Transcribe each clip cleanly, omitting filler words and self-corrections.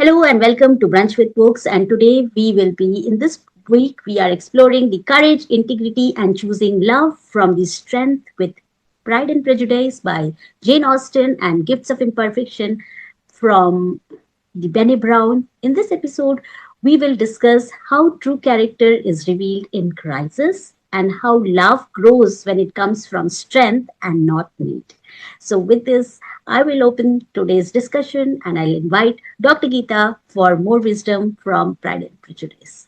Hello and welcome to Brunch with Books. And today we will be in this week we are exploring the courage, integrity, and choosing love from the strength with Pride and Prejudice by Jane Austen and Gifts of Imperfection from the Bene Brown. In this episode, we will discuss how true character is revealed in crisis and how love grows when it comes from strength and not need. So, with this, I will open today's discussion and I'll invite Dr. Geeta for more wisdom from Pride and Prejudice.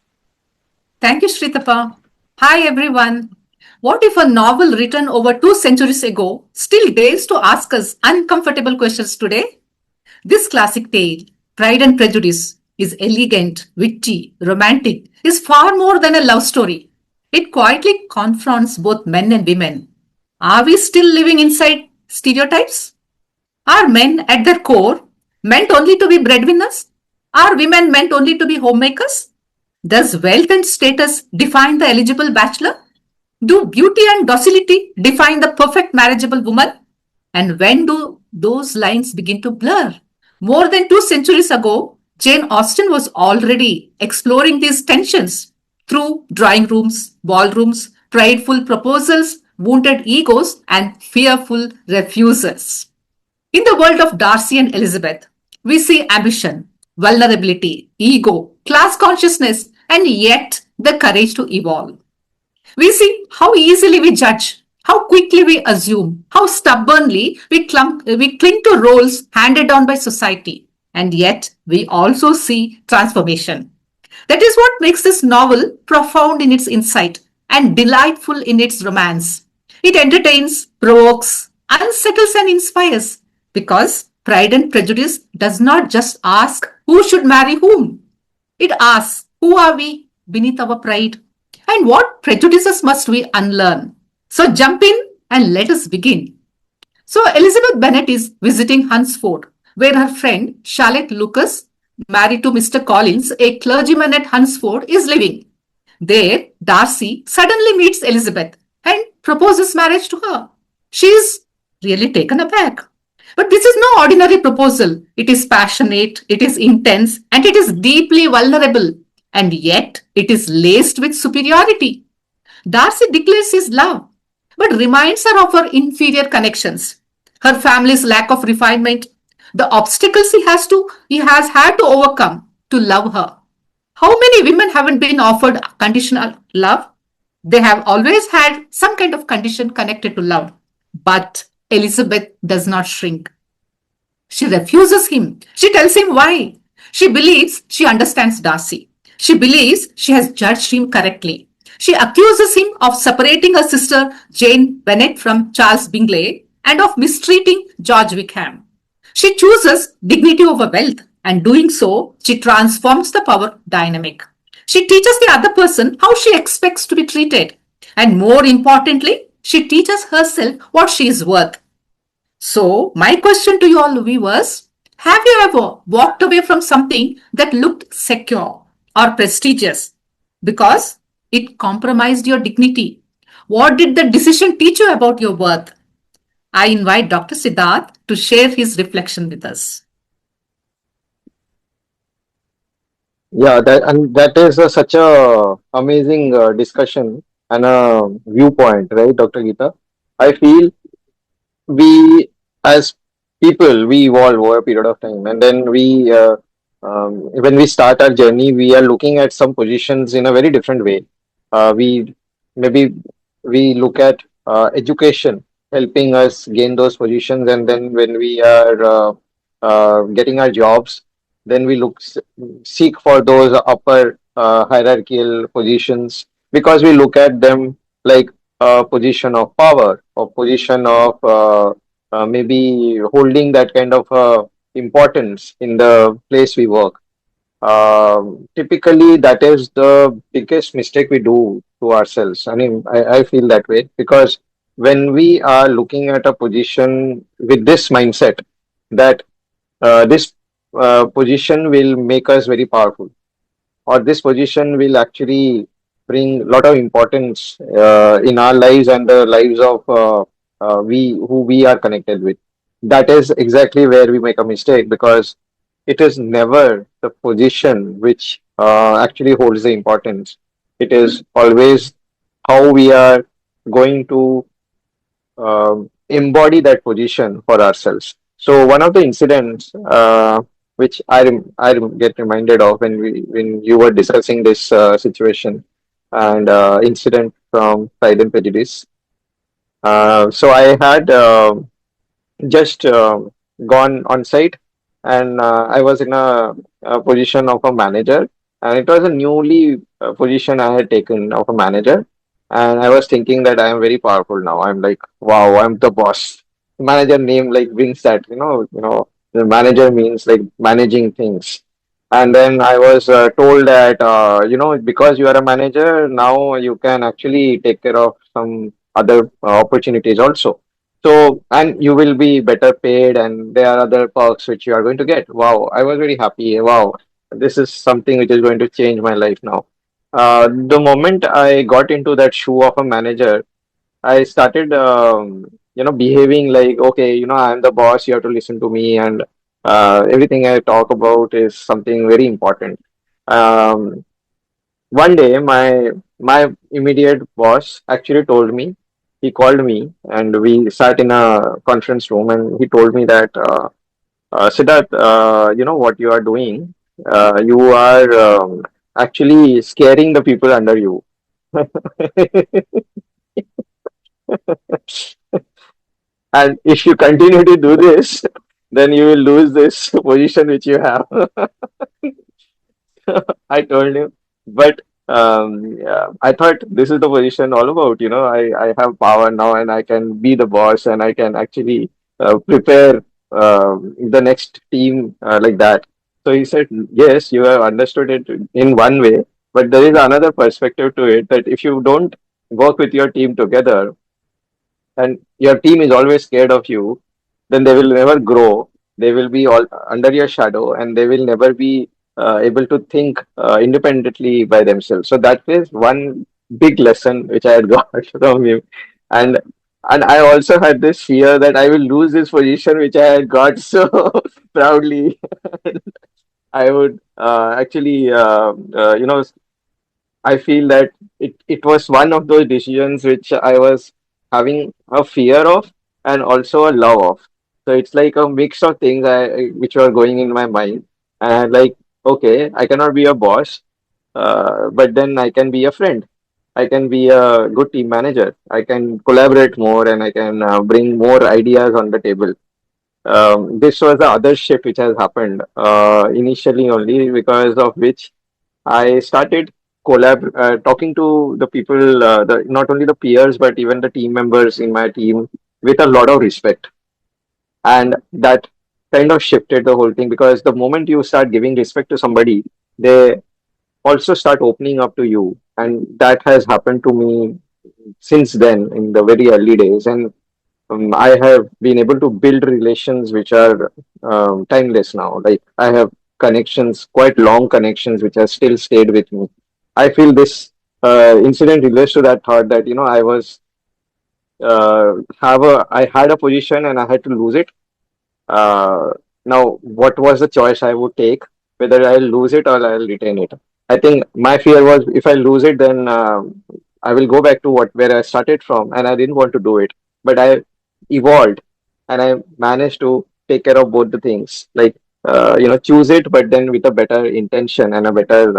Thank you, Shritapa. Hi, everyone. What if a novel written over 2 centuries ago still dares to ask us uncomfortable questions today? This classic tale, Pride and Prejudice, is elegant, witty, romantic, is far more than a love story. It quietly confronts both men and women. Are we still living inside stereotypes? Are men at their core meant only to be breadwinners? Are women meant only to be homemakers? Does wealth and status define the eligible bachelor? Do beauty and docility define the perfect marriageable woman? And when do those lines begin to blur? More than 2 centuries ago, Jane Austen was already exploring these tensions through drawing rooms, ballrooms, prideful proposals, wounded egos, and fearful refusals. In the world of Darcy and Elizabeth, we see ambition, vulnerability, ego, class consciousness, and yet the courage to evolve. We see how easily we judge, how quickly we assume, how stubbornly we cling to roles handed down by society. And yet we also see transformation. That is what makes this novel profound in its insight and delightful in its romance. It entertains, provokes, unsettles, and inspires because Pride and Prejudice does not just ask who should marry whom. It asks who are we beneath our pride and what prejudices must we unlearn. So jump in and let us begin. So Elizabeth Bennet is visiting Hunsford, where her friend Charlotte Lucas, married to Mr. Collins, a clergyman at Hunsford, is living. There, Darcy suddenly meets Elizabeth and proposes marriage to her. She is really taken aback. But this is no ordinary proposal. It is passionate, it is intense, and it is deeply vulnerable. And yet, it is laced with superiority. Darcy declares his love, but reminds her of her inferior connections, her family's lack of refinement, the obstacles he has had to overcome to love her. How many women haven't been offered conditional love? They have always had some kind of condition connected to love. But Elizabeth does not shrink. She refuses him. She tells him why. She believes she understands Darcy. She believes she has judged him correctly. She accuses him of separating her sister Jane Bennet from Charles Bingley and of mistreating George Wickham. She chooses dignity over wealth, and doing so, she transforms the power dynamic. She teaches the other person how she expects to be treated. And more importantly, she teaches herself what she is worth. So, my question to you all viewers, have you ever walked away from something that looked secure or prestigious because it compromised your dignity? What did the decision teach you about your worth? I invite Dr. Siddharth to share his reflection with us. Yeah, that is such a amazing discussion and a viewpoint, right, Dr. Geeta? I feel we as people we evolve over a period of time, and then when we start our journey, we are looking at some positions in a very different way. We maybe we look at education helping us gain those positions, and then when we are getting our jobs, then we seek for those upper hierarchical positions because we look at them like a position of power or position of maybe holding that kind of importance in the place we work. Typically, that is the biggest mistake we do to ourselves. I mean, I feel that way because when we are looking at a position with this mindset that this position will make us very powerful, or this position will actually bring a lot of importance in our lives and the lives of we who we are connected with. That is exactly where we make a mistake because it is never the position which actually holds the importance. It is always how we are going to embody that position for ourselves. So one of the incidents which get reminded of when you were discussing this situation and incident from Pride and Prejudice. So I had just gone on site, and I was in a position of a manager, and it was a newly position I had taken of a manager, and I was thinking that I am very powerful now. I'm like, wow, I'm the boss. Manager name like brings that, the manager means like managing things. And then I was told that, because you are a manager, now you can actually take care of some other opportunities also. So, and you will be better paid, and there are other perks which you are going to get. Wow, I was very happy. Wow, this is something which is going to change my life now. The moment I got into that shoe of a manager, I started, behaving like, okay, I'm the boss, you have to listen to me, and everything I talk about is something very important. Um, One day, my immediate boss actually told me, he called me, and we sat in a conference room, and he told me that, Siddharth, you know what you are doing? You are actually scaring the people under you. And if you continue to do this, then you will lose this position which you have. I told him, but yeah, I thought this is the position all about. I have power now, and I can be the boss, and I can actually prepare the next team like that. So he said, yes, you have understood it in one way, but there is another perspective to it, that if you don't work with your team together, and your team is always scared of you, then they will never grow. They will be all under your shadow, and they will never be able to think independently by themselves. So that is one big lesson which I had got from him, and I also had this fear that I will lose this position which I had got so proudly. I would actually, I feel that it was one of those decisions which I was having a fear of and also a love of. So it's like a mix of things which were going in my mind. And like, okay, I cannot be a boss, but then I can be a friend. I can be a good team manager. I can collaborate more, and I can bring more ideas on the table. This was the other shift which has happened initially only, because of which I started talking to the people, not only the peers but even the team members in my team, with a lot of respect, and that kind of shifted the whole thing, because the moment you start giving respect to somebody, they also start opening up to you, and that has happened to me since then in the very early days, and I have been able to build relations which are timeless now. Like I have connections, quite long connections, which have still stayed with me. I feel this incident relates to that thought that I had a position and I had to lose it. Now, what was the choice I would take? Whether I'll lose it or I'll retain it. I think my fear was, if I lose it, then I will go back to where I started from, and I didn't want to do it. But I evolved, and I managed to take care of both the things. Like choose it, but then with a better intention and a better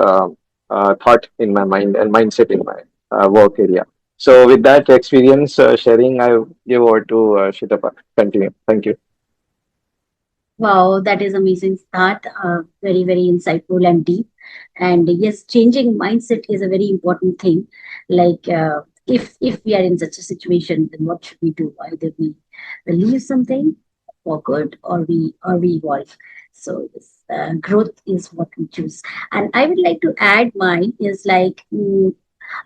thought in my mind and mindset in my work area. So, with that experience sharing, I give over to Shitapa. Continue. Thank you. Wow, that is amazing start. Very, very insightful and deep. And yes, changing mindset is a very important thing. Like if we are in such a situation, then what should we do? Either we leave something for good, or we evolve. So this, growth is what we choose. And I would like to add mine is like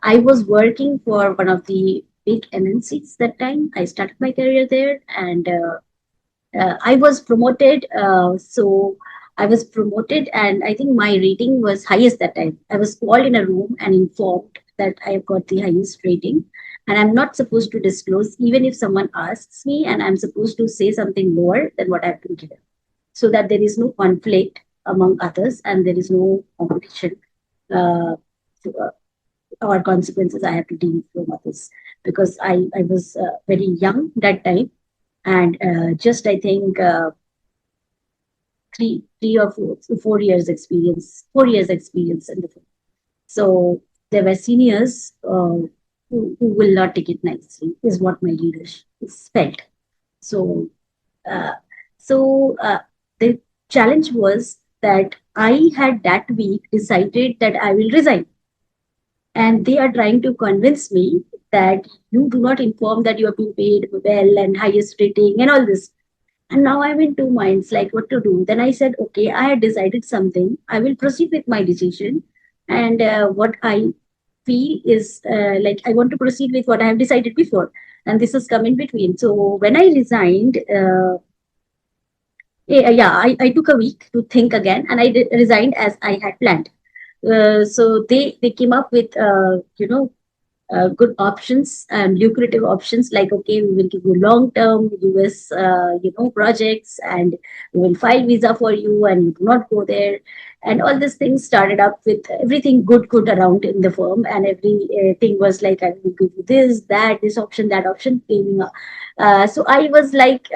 I was working for one of the big MNCs that time. I started my career there, and I was promoted. So I was promoted, and I think my rating was highest that time. I was called in a room and informed that I have got the highest rating, and I'm not supposed to disclose, even if someone asks me, and I'm supposed to say something lower than what I've been given, so that there is no conflict. among others, and there is no competition uh, to, or consequences I have to deal from others, because I was very young that time, and just I think three or 4 years experience, 4 years experience in the film. So there were seniors who will not take it nicely, is what my leaders felt. So, uh, so the challenge was that I had that week decided that I will resign, and they are trying to convince me that you do not inform that you are being paid well and highest rating and all this. And now I'm in two minds, like what to do. Then I said, okay, I had decided something. I will proceed with my decision. And what I feel is like I want to proceed with what I have decided before. And this has come in between. So when I resigned, yeah, I took a week to think again, and I resigned as I had planned. So they came up with good options and lucrative options, like okay, we will give you long term US projects, and we will file visa for you and you do not go there, and all these things started up with everything good around in the firm, and everything was like I will give you this option, that option came up. So I was like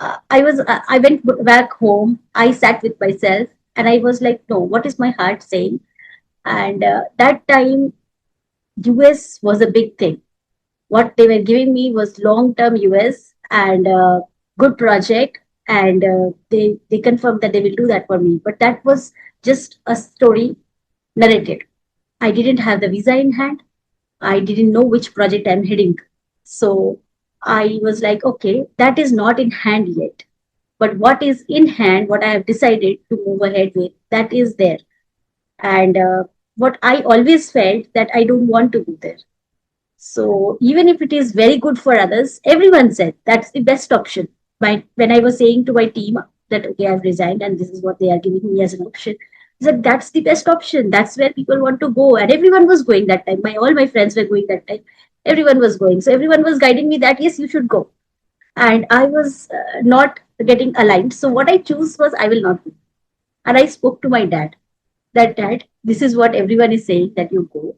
I went back home, I sat with myself, and I was like, no, what is my heart saying? And that time US was a big thing. What they were giving me was long term US and good project, and they confirmed that they will do that for me. But that was just a story narrated. I didn't have the visa in hand. I didn't know which project I'm heading to. So I was like, okay, that is not in hand yet. But what is in hand, what I have decided to move ahead with, that is there. And what I always felt that I don't want to go there. So even if it is very good for others, everyone said that's the best option. When I was saying to my team that okay, I've resigned and this is what they are giving me as an option, I said that's the best option. That's where people want to go, and everyone was going that time. All my friends were going that time. Everyone was going, so everyone was guiding me that yes, you should go, and I was not getting aligned. So what I chose was I will not go, and I spoke to my dad. That dad, this is what everyone is saying that you go,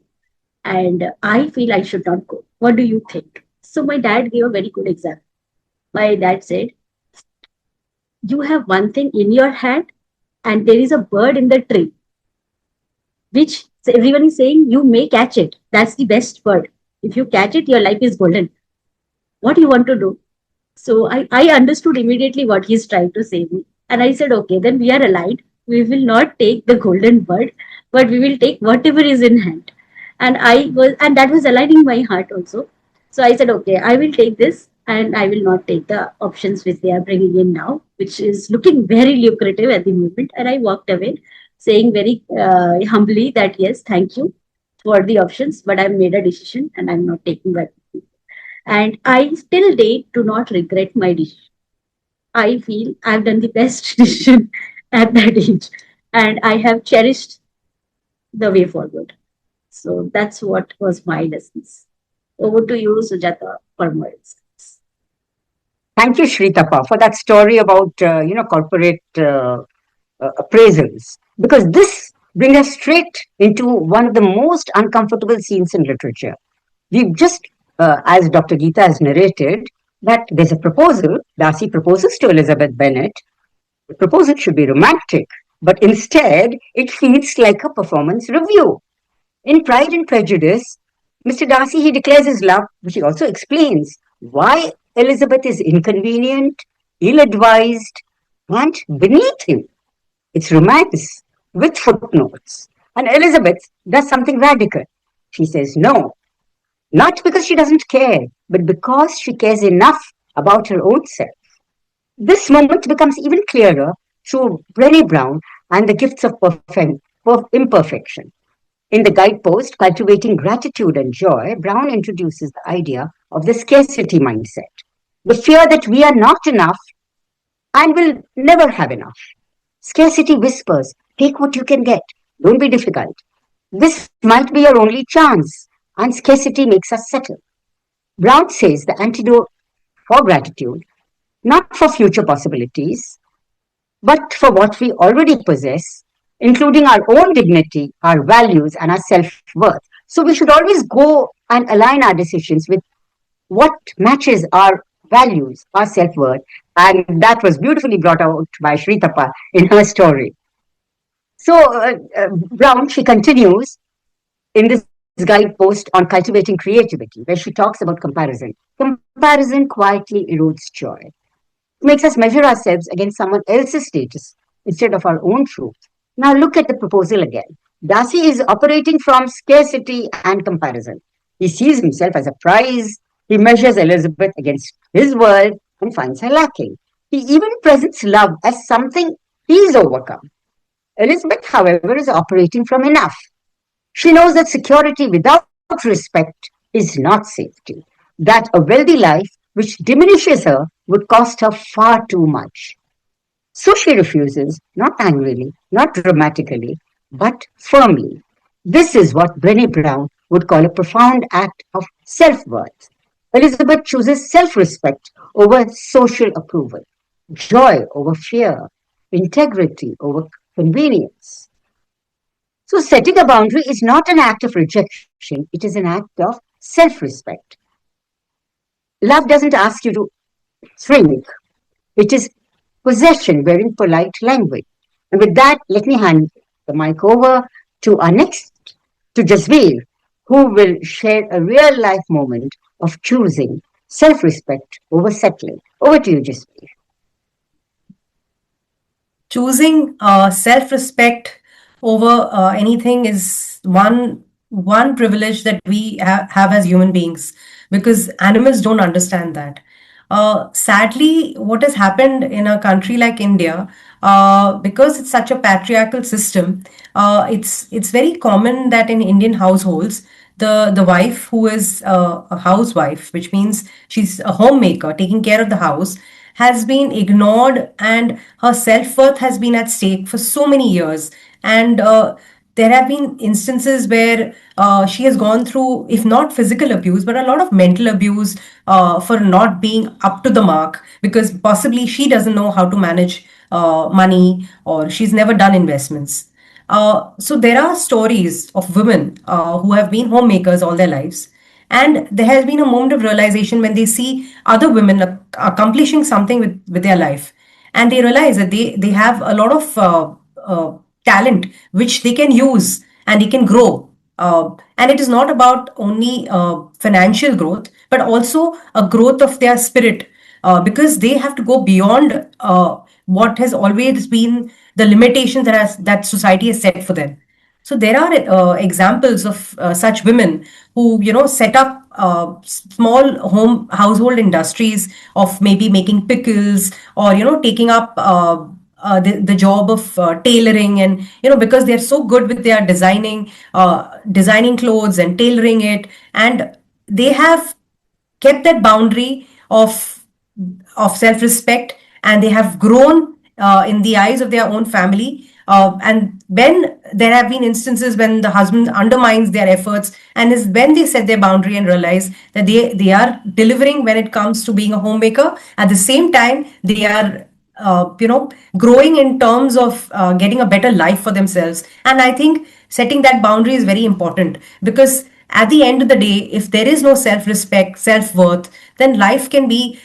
and I feel I should not go. What do you think? So my dad gave a very good example. My dad said, you have one thing in your hand, and there is a bird in the tree, which everyone is saying you may catch it. That's the best bird. If you catch it, your life is golden. What do you want to do? So I understood immediately what he's trying to say me. And I said, okay, then we are aligned. We will not take the golden bird, but we will take whatever is in hand. And that was aligning my heart also. So I said, okay, I will take this, and I will not take the options which they are bringing in now, which is looking very lucrative at the moment. And I walked away saying very humbly that, yes, thank you for the options, but I've made a decision and I'm not taking that. And I still date do not regret my decision. I feel I've done the best decision at that age, and I have cherished the way forward. So that's what was my lessons. Over to you, Sujata, for more insights. Thank you, Shritapa, for that story about corporate appraisals, because this brings us straight into one of the most uncomfortable scenes in literature. We've just, as Dr. Geeta has narrated, that there's a proposal. Darcy proposes to Elizabeth Bennet. The proposal should be romantic, but instead it feels like a performance review. In Pride and Prejudice, Mr. Darcy, he declares his love, which he also explains why Elizabeth is inconvenient, ill-advised, and beneath him. It's romance with footnotes. And Elizabeth does something radical. She says no, not because she doesn't care, but because she cares enough about her own self. This moment becomes even clearer through Brené Brown and the gifts of imperfection. In the guidepost, Cultivating Gratitude and Joy, Brown introduces the idea of the scarcity mindset, the fear that we are not enough and will never have enough. Scarcity whispers, take what you can get, don't be difficult. This might be your only chance, and scarcity makes us settle. Brown says the antidote for gratitude, not for future possibilities, but for what we already possess, including our own dignity, our values, and our self worth. So we should always go and align our decisions with what matches our values, our self worth. And that was beautifully brought out by Shritapa in her story. So, Brown, she continues in this guidepost on cultivating creativity, where she talks about comparison. Comparison quietly erodes joy. It makes us measure ourselves against someone else's status instead of our own truth. Now, look at the proposal again. Darcy is operating from scarcity and comparison. He sees himself as a prize. He measures Elizabeth against his world and finds her lacking. He even presents love as something he's overcome. Elizabeth, however, is operating from enough. She knows that security without respect is not safety, that a wealthy life which diminishes her would cost her far too much. So she refuses, not angrily, not dramatically, but firmly. This is what Brené Brown would call a profound act of self worth. Elizabeth chooses self respect over social approval, joy over fear, integrity over convenience. So setting a boundary is not an act of rejection, it is an act of self-respect. Love doesn't ask you to shrink. It is possession wearing polite language. And with that, let me hand the mic over to our next, to Jasveer, who will share a real life moment of choosing self-respect over settling. Over to you, Jasveer. Choosing self-respect over anything is one privilege that we have as human beings, because animals don't understand that. Sadly, what has happened in a country like India, because it's such a patriarchal system, it's very common that in Indian households, the wife who is a housewife, which means she's a homemaker taking care of the house, has been ignored, and her self-worth has been at stake for so many years. And there have been instances where she has gone through, if not physical abuse, but a lot of mental abuse for not being up to the mark, because possibly she doesn't know how to manage money, or she's never done investments. So there are stories of women who have been homemakers all their lives, and there has been a moment of realization when they see other women accomplishing something with their life, and they realize that they have a lot of talent which they can use and they can grow. And it is not about only financial growth, but also a growth of their spirit, because they have to go beyond what has always been the limitations that society has set for them. So there are examples of such women who, set up small home household industries of maybe making pickles, or, taking up the job of tailoring, and, because they're so good with their designing clothes and tailoring it, and they have kept that boundary of self-respect, and they have grown in the eyes of their own family. And when there have been instances when the husband undermines their efforts, and is when they set their boundary and realize that they are delivering when it comes to being a homemaker, at the same time they are growing in terms of getting a better life for themselves. And I think setting that boundary is very important, because at the end of the day, if there is no self-respect, self-worth, then life can be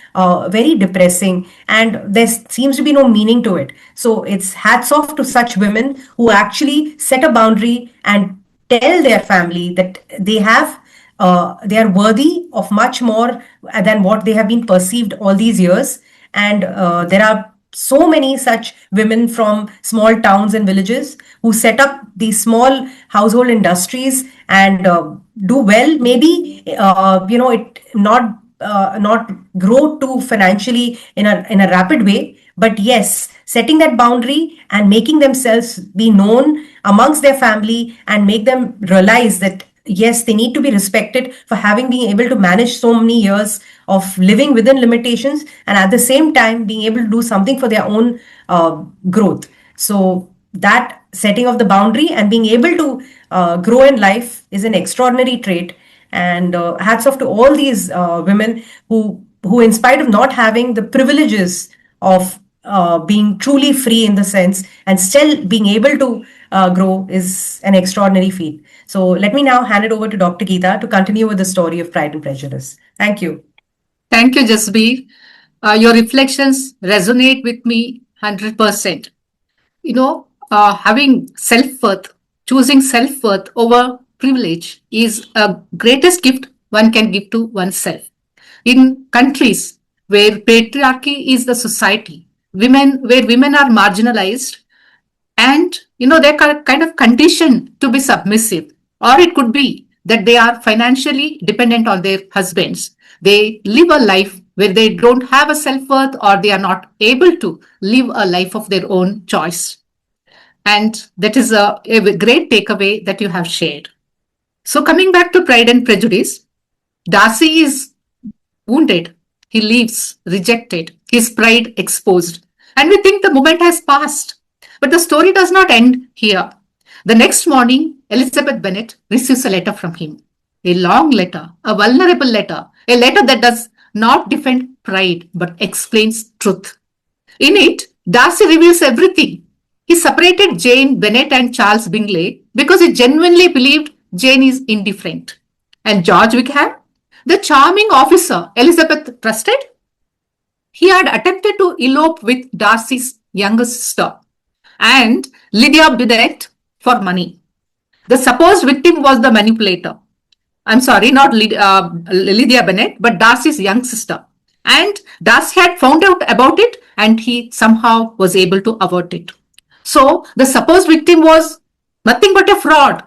very depressing, and there seems to be no meaning to it. So it's hats off to such women who actually set a boundary and tell their family that they are worthy of much more than what they have been perceived all these years. And there are so many such women from small towns and villages who set up these small household industries and do well. Maybe it not grow too financially in a rapid way, but yes, setting that boundary and making themselves be known amongst their family, and make them realize that yes, they need to be respected for having been able to manage so many years of living within limitations, and at the same time being able to do something for their own growth. So that setting of the boundary and being able to grow in life is an extraordinary trait. And hats off to all these women who in spite of not having the privileges of being truly free in the sense and still being able to grow is an extraordinary feat. So let me now hand it over to Dr. Geeta to continue with the story of Pride and Prejudice. Thank you. Thank you, Jasbir. Your reflections resonate with me 100%. Having self-worth, choosing self-worth over privilege is a greatest gift one can give to oneself. In countries where patriarchy is the society, where women are marginalized, and they're kind of conditioned to be submissive, or it could be that they are financially dependent on their husbands. They live a life where they don't have a self-worth, or they are not able to live a life of their own choice. And that is a great takeaway that you have shared. So coming back to Pride and Prejudice, Darcy is wounded. He leaves, rejected, his pride exposed. And we think the moment has passed. But the story does not end here. The next morning, Elizabeth Bennet receives a letter from him. A long letter, a vulnerable letter, a letter that does not defend pride but explains truth. In it, Darcy reveals everything. He separated Jane Bennet and Charles Bingley because he genuinely believed Jane is indifferent. And George Wickham, the charming officer Elizabeth trusted, he had attempted to elope with Darcy's younger sister and Lydia Bennet for money. The supposed victim was the manipulator. I'm sorry, not Lydia Bennet, but Darcy's young sister. And Darcy had found out about it and he somehow was able to avert it. So the supposed victim was nothing but a fraud.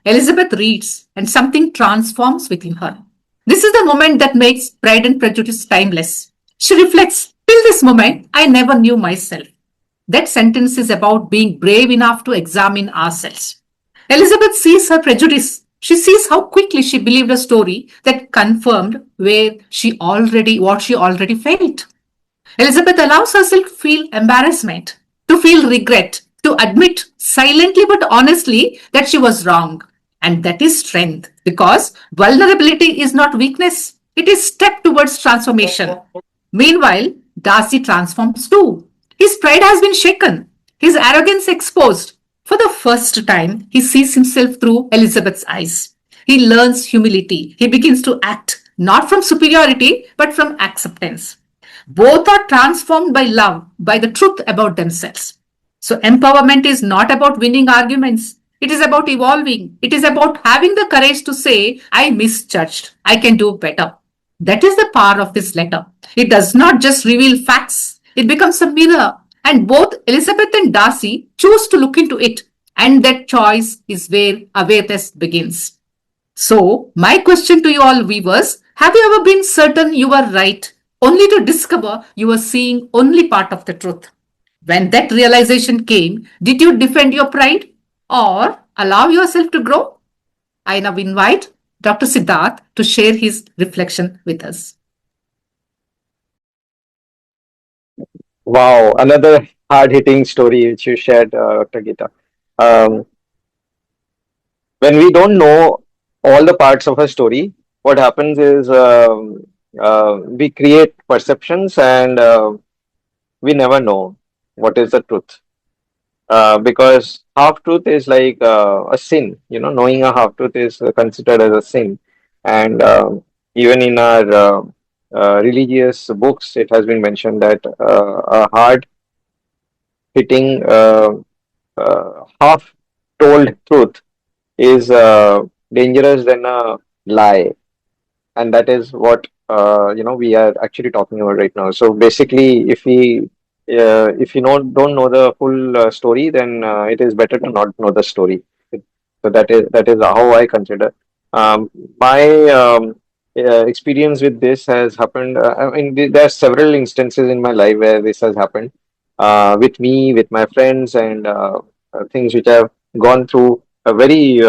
Elizabeth reads and something transforms within her. This is the moment that makes Pride and Prejudice timeless. She reflects, till this moment, I never knew myself. That sentence is about being brave enough to examine ourselves. Elizabeth sees her prejudice. She sees how quickly she believed a story that confirmed what she already felt. Elizabeth allows herself to feel embarrassment, to feel regret, to admit silently but honestly that she was wrong. And that is strength, because vulnerability is not weakness. It is step towards transformation. Meanwhile, Darcy transforms too. His pride has been shaken, his arrogance exposed. For the first time, he sees himself through Elizabeth's eyes. He learns humility. He begins to act not from superiority, but from acceptance. Both are transformed by love, by the truth about themselves. So, empowerment is not about winning arguments. It is about evolving. It is about having the courage to say, I misjudged. I can do better. That is the power of this letter. It does not just reveal facts, it becomes a mirror. And both Elizabeth and Darcy choose to look into it. And that choice is where awareness begins. So, my question to you all viewers, have you ever been certain you were right, only to discover you were seeing only part of the truth? When that realization came, did you defend your pride or allow yourself to grow? I now invite Dr. Siddharth to share his reflection with us. Wow, another hard-hitting story which you shared, Dr. Gita. Um, when we don't know all the parts of a story, what happens is we create perceptions and we never know what is the truth. Because half truth is like a sin. Knowing a half truth is considered as a sin, and even in our religious books, it has been mentioned that a hard hitting half told truth is dangerous than a lie, and that is what we are actually talking about right now. So basically, if you don't know the full story, then it is better to not know the story. So that is how I consider. My experience with this has happened. I mean, there are several instances in my life where this has happened with me, with my friends, and things which I've gone through a very,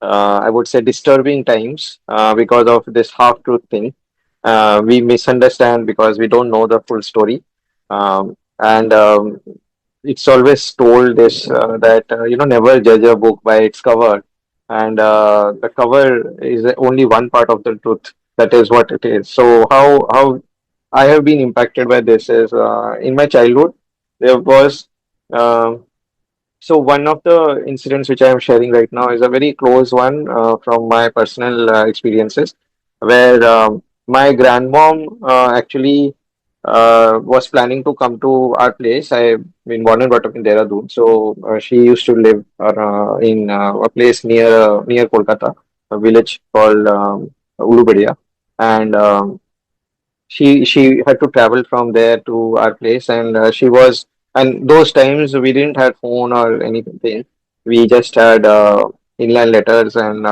I would say, disturbing times because of this half truth thing. We misunderstand because we don't know the full story. And it's always told this that never judge a book by its cover, and the cover is only one part of the truth. That is what it is. So how I have been impacted by this is in my childhood there was um so one of the incidents which I am sharing right now is a very close one from my personal experiences, where my grandmom actually was planning to come to our place. I've been born and brought up in Dehradun, so she used to live in a place near Kolkata, a village called Ulubadia, and she had to travel from there to our place, and she was, and those times we didn't have phone or anything. We just had inland letters and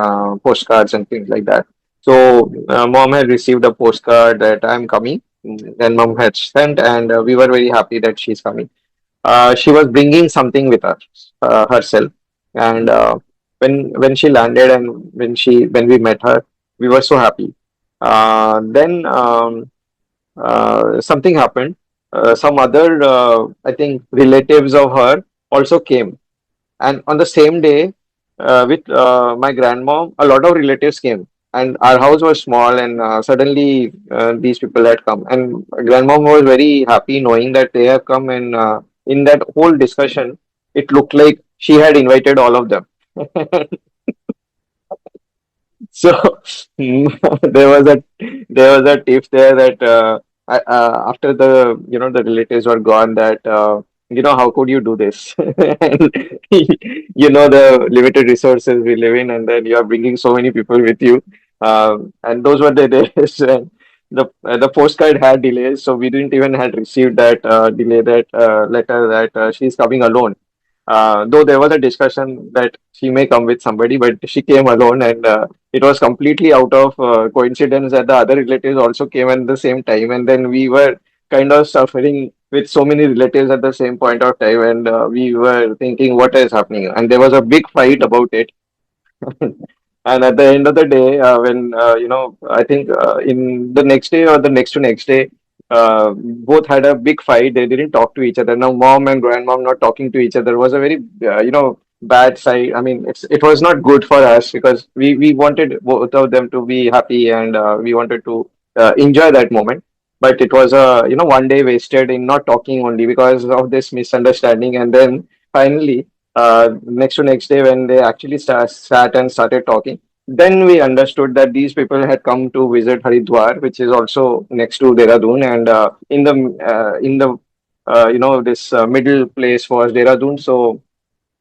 postcards and things like that. So mom had received a postcard that I'm coming. Then mom had sent, and we were very happy that she's coming. She was bringing something with her herself, and when she landed and when we met her, we were so happy. Then something happened. Some other, I think, relatives of her also came, and on the same day, with my grandmom, a lot of relatives came, and our house was small, and suddenly these people had come, and grandmom was very happy knowing that they have come, and in that whole discussion, it looked like she had invited all of them. So there was a tip there that after the the relatives were gone, that how could you do this? And the limited resources we live in, and then you are bringing so many people with you, and those were the days. And the postcard had delays, so we didn't even had received that that letter that she's coming alone. Though there was a discussion that she may come with somebody, but she came alone, and it was completely out of coincidence that the other relatives also came at the same time, and then we were kind of suffering with so many relatives at the same point of time, and we were thinking what is happening, and there was a big fight about it. And at the end of the day, when I think in the next day or the next to next day, both had a big fight. They didn't talk to each other. Now, mom and grandmom not talking to each other was a very bad side. I mean, it was not good for us because we wanted both of them to be happy, and we wanted to enjoy that moment. But it was a one day wasted in not talking only because of this misunderstanding, and then finally next to next day when they actually sat and started talking, then we understood that these people had come to visit Haridwar, which is also next to Dehradun, and in the this middle place was Dehradun. So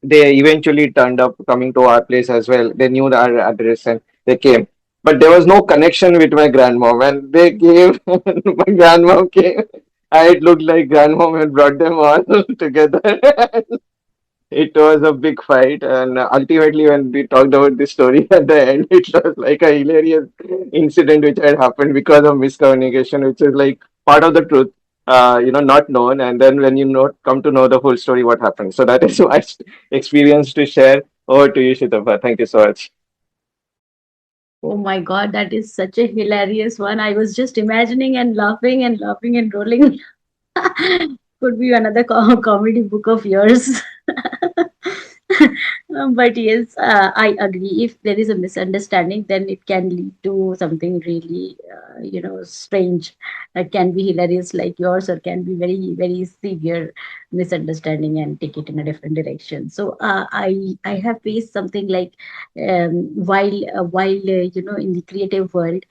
they eventually turned up coming to our place as well. They knew our address and they came. But there was no connection with my grandmom, and they gave my grandmom came. And it looked like grandmom had brought them all together. It was a big fight, and ultimately, when we talked about this story at the end, it was like a hilarious incident which had happened because of miscommunication, which is like part of the truth, not known. And then when you come to know the full story, what happened. So that is my experience to share. Over to you, Shitapa. Thank you so much. Oh my God, that is such a hilarious one. I was just imagining and laughing and laughing and rolling. Could be another comedy book of yours. But yes, I agree. If there is a misunderstanding, then it can lead to something really, strange. It can be hilarious like yours, or can be very, very severe misunderstanding and take it in a different direction. So I have faced something like, while in the creative world,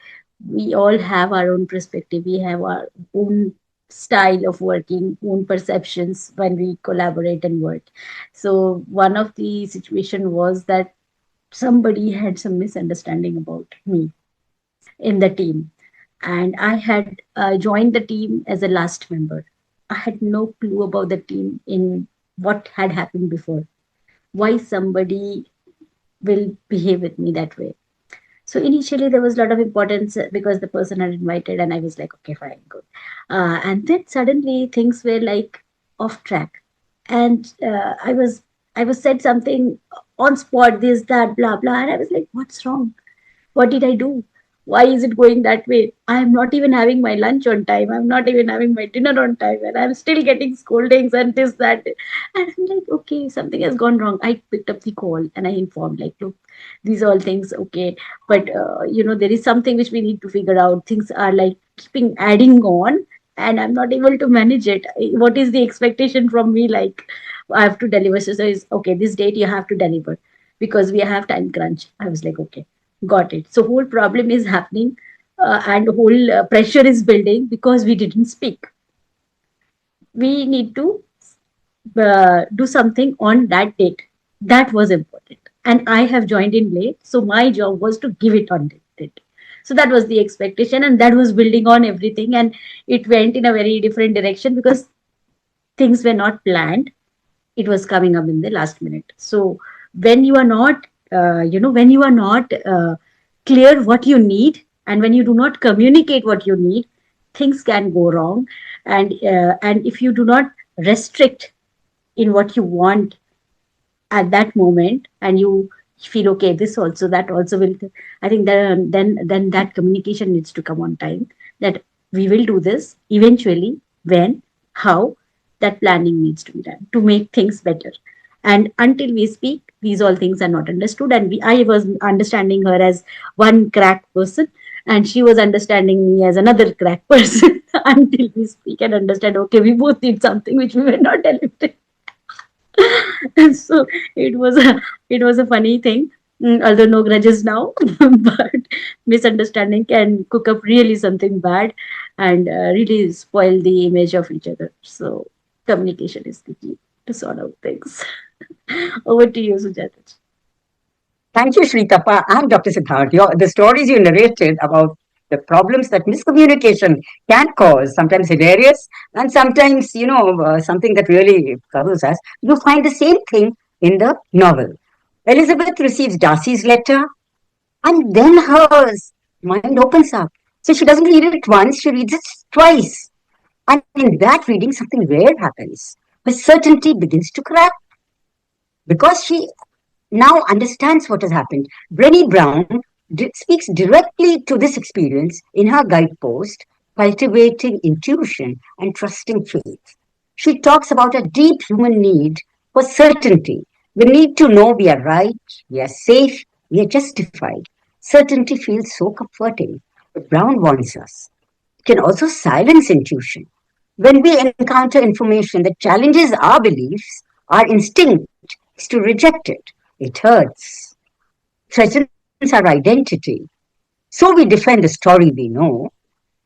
we all have our own perspective. We have our own style of working, own perceptions when we collaborate and work. So one of the situation was that somebody had some misunderstanding about me in the team, and I had joined the team as a last member. I had no clue about the team in what had happened before. Why somebody will behave with me that way? So initially there was a lot of importance because the person had invited, and I was like, okay, fine, good. And then suddenly things were like off track, and I was said something on spot, this, that, blah, blah, and I was like, what's wrong? What did I do? Why is it going that way? I'm not even having my lunch on time. I'm not even having my dinner on time. And I'm still getting scoldings and this, that. And I'm like, okay, something has gone wrong. I picked up the call and I informed, like, look, these are all things, okay. But, there is something which we need to figure out. Things are like keeping adding on. and I'm not able to manage it. What is the expectation from me? Like, I have to deliver. So it's okay, this date you have to deliver because we have time crunch. I was like, okay, got it. So whole problem is happening, and whole pressure is building because we didn't speak. We need to do something on that date. That was important. And I have joined in late. So my job was to give it on date. So that was the expectation, and that was building on everything. And it went in a very different direction because things were not planned. It was coming up in the last minute. So when you are not, when you are not clear what you need, and when you do not communicate what you need, things can go wrong. And if you do not restrict in what you want at that moment, and you feel okay, this also, that also will, I think that, then that communication needs to come on time, that we will do this eventually, when, how, that planning needs to be done to make things better. And until we speak, these all things are not understood, and I was understanding her as one crack person, and she was understanding me as another crack person until we speak and understand, okay, we both need something which we were not delivering. So it was a funny thing. Although no grudges now, but misunderstanding can cook up really something bad, and really spoil the image of each other. So communication is the key to sort out things. Over to you, Sujata. Thank you, Shritapa and Dr. Siddharth. The stories you narrated about the problems that miscommunication can cause, sometimes hilarious and sometimes, something that really troubles us. You find the same thing in the novel. Elizabeth receives Darcy's letter, and then her mind opens up. So she doesn't read it once, she reads it twice. And in that reading, something rare happens. Her certainty begins to crack because she now understands what has happened. Brenny Brown speaks directly to this experience in her guidepost, Cultivating Intuition and Trusting Faith. She talks about a deep human need for certainty. We need to know we are right, we are safe, we are justified. Certainty feels so comforting, but Brown warns us. It can also silence intuition. When we encounter information that challenges our beliefs, our instinct is to reject it. It hurts, threatens our identity. So we defend the story we know,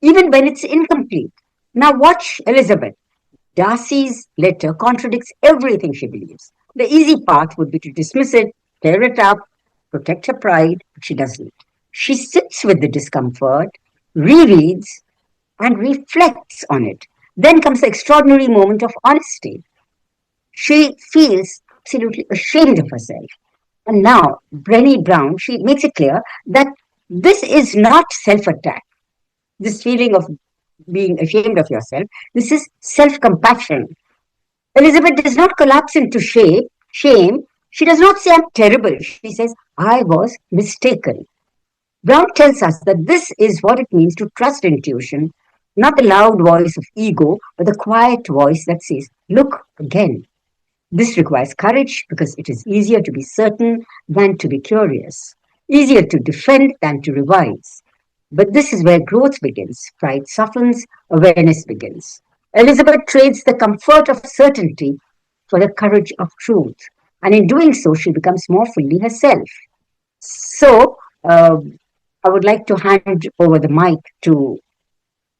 even when it's incomplete. Now watch Elizabeth. Darcy's letter contradicts everything she believes. The easy path would be to dismiss it, tear it up, protect her pride, but she doesn't. She sits with the discomfort, rereads, and reflects on it. Then comes the extraordinary moment of honesty. She feels absolutely ashamed of herself. And now, Brenny Brown, she makes it clear that this is not self attack. This feeling of being ashamed of yourself, this is self compassion. Elizabeth does not collapse into shame. She does not say, I'm terrible. She says, I was mistaken. Brown tells us that this is what it means to trust intuition, not the loud voice of ego, but the quiet voice that says, look again. This requires courage because it is easier to be certain than to be curious, easier to defend than to revise. But this is where growth begins. Pride softens, awareness begins. Elizabeth trades the comfort of certainty for the courage of truth. And in doing so, she becomes more fully herself. So, I would like to hand over the mic to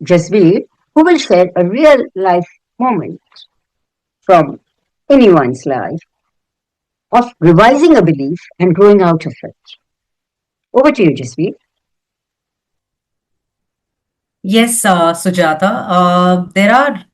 Jasveer, who will share a real life moment from anyone's life of revising a belief and growing out of it. Over to you, Jasveer. Yes, Sujata. There are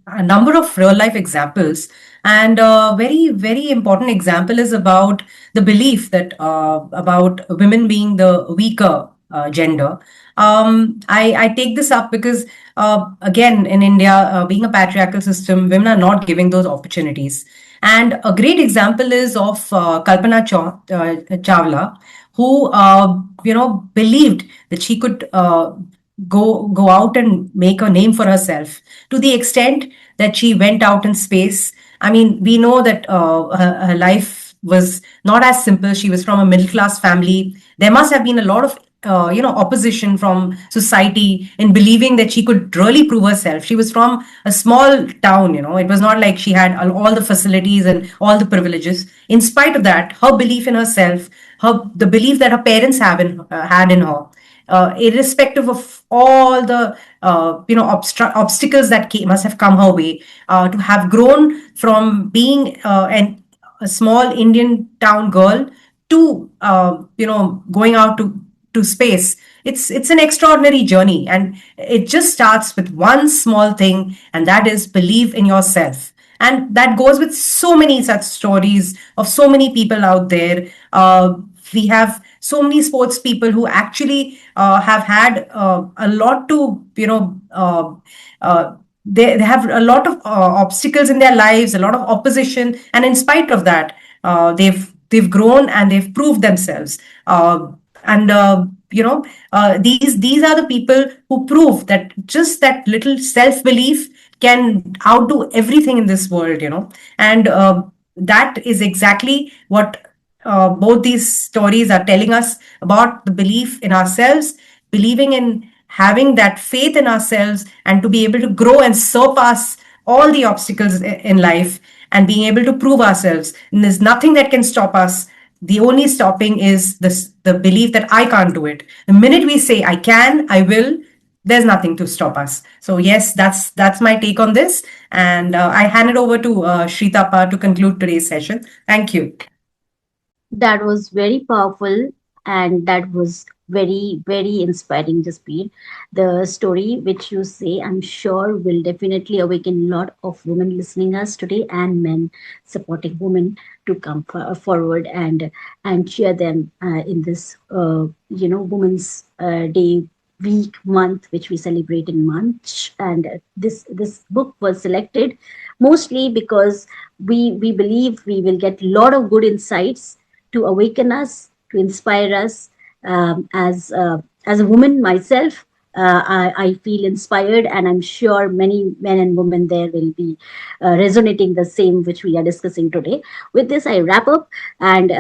a number of real life examples, and a very, very important example is about the belief that about women being the weaker gender. I take this up because, again, in India, being a patriarchal system, women are not giving those opportunities. And a great example is of Kalpana Chawla, who believed that she could go out and make a name for herself to the extent that she went out in space. I mean, we know that her life was not as simple. She was from a middle class family. There must have been a lot of opposition from society in believing that she could really prove herself. She was from a small town. It was not like she had all the facilities and all the privileges. In spite of that, her belief in herself, the belief that her parents had in her, irrespective of all the obstacles that must have come her way, to have grown from being a small Indian town girl to going out to space. It's an extraordinary journey, and it just starts with one small thing, and that is believe in yourself. And that goes with so many such stories of so many people out there. We have so many sports people who actually have had a lot to they have a lot of obstacles in their lives, a lot of opposition, and in spite of that, they've grown and they've proved themselves. And these are the people who prove that just that little self belief can outdo everything in this world. And that is exactly what both these stories are telling us about: the belief in ourselves, believing in having that faith in ourselves, and to be able to grow and surpass all the obstacles in life, and being able to prove ourselves. And there's nothing that can stop us. The only stopping is the belief that I can't do it. The minute we say I can, I will, there's nothing to stop us. So yes, that's my take on this, and I hand it over to Shritapa to conclude today's session. Thank you. That was very powerful, and that was very, very inspiring, Jaspreet. The story which you say, I'm sure, will definitely awaken a lot of women listening us today, and men supporting women to come forward and cheer them in this Women's Day week month, which we celebrate in March. And this book was selected mostly because we believe we will get a lot of good insights to awaken us, to inspire us. As a woman myself, I feel inspired, and I'm sure many men and women there will be resonating the same which we are discussing today. With this, I wrap up, and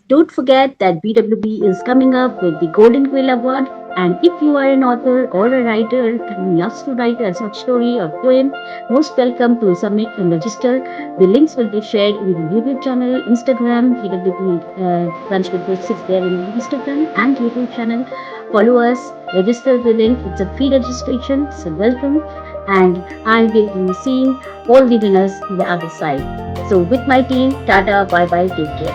don't forget that BWB is coming up with the Golden Quill Award. And if you are an author or a writer and loves to write a short story or poem, most welcome to submit and register. The links will be shared in the YouTube channel, Instagram, BWB Brunch With Books is there in Instagram and YouTube channel. Follow us, register the link. It's a free registration, so welcome. And I will be seeing all the winners on the other side. So with my team, Tata, bye bye, take care.